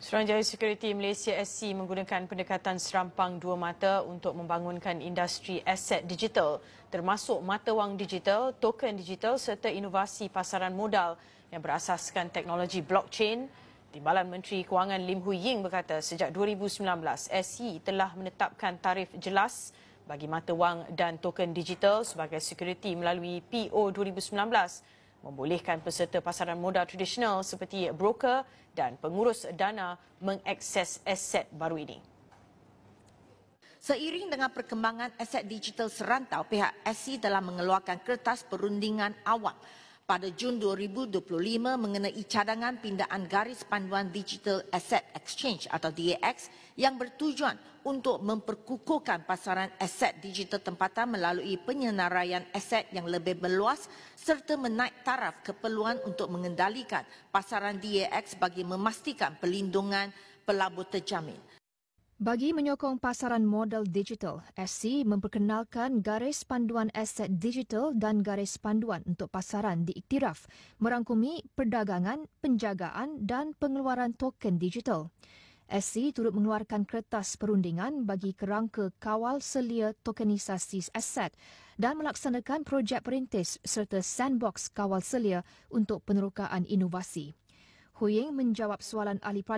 Suruhanjaya Sekuriti Malaysia SC menggunakan pendekatan serampang dua mata untuk membangunkan industri aset digital termasuk mata wang digital, token digital serta inovasi pasaran modal yang berasaskan teknologi blockchain. Timbalan Menteri Kewangan Lim Hui Ying berkata sejak 2019 SC telah menetapkan tarif jelas bagi mata wang dan token digital sebagai sekuriti melalui PO 2019 membolehkan peserta pasaran modal tradisional seperti broker dan pengurus dana mengakses aset baru ini. Seiring dengan perkembangan aset digital serantau, pihak SC telah mengeluarkan kertas perundingan awal pada Jun 2025 mengenai cadangan pindaan garis panduan Digital Asset Exchange atau DAX yang bertujuan untuk memperkukuhkan pasaran aset digital tempatan melalui penyenaraian aset yang lebih meluas serta menaik taraf keperluan untuk mengendalikan pasaran DAX bagi memastikan perlindungan pelabur terjamin. Bagi menyokong pasaran modal digital, SC memperkenalkan garis panduan aset digital dan garis panduan untuk pasaran diiktiraf, merangkumi perdagangan, penjagaan dan pengeluaran token digital. SC turut mengeluarkan kertas perundingan bagi kerangka kawal selia tokenisasi aset dan melaksanakan projek perintis serta sandbox kawal selia untuk penerokaan inovasi. Hui Ying menjawab soalan ahli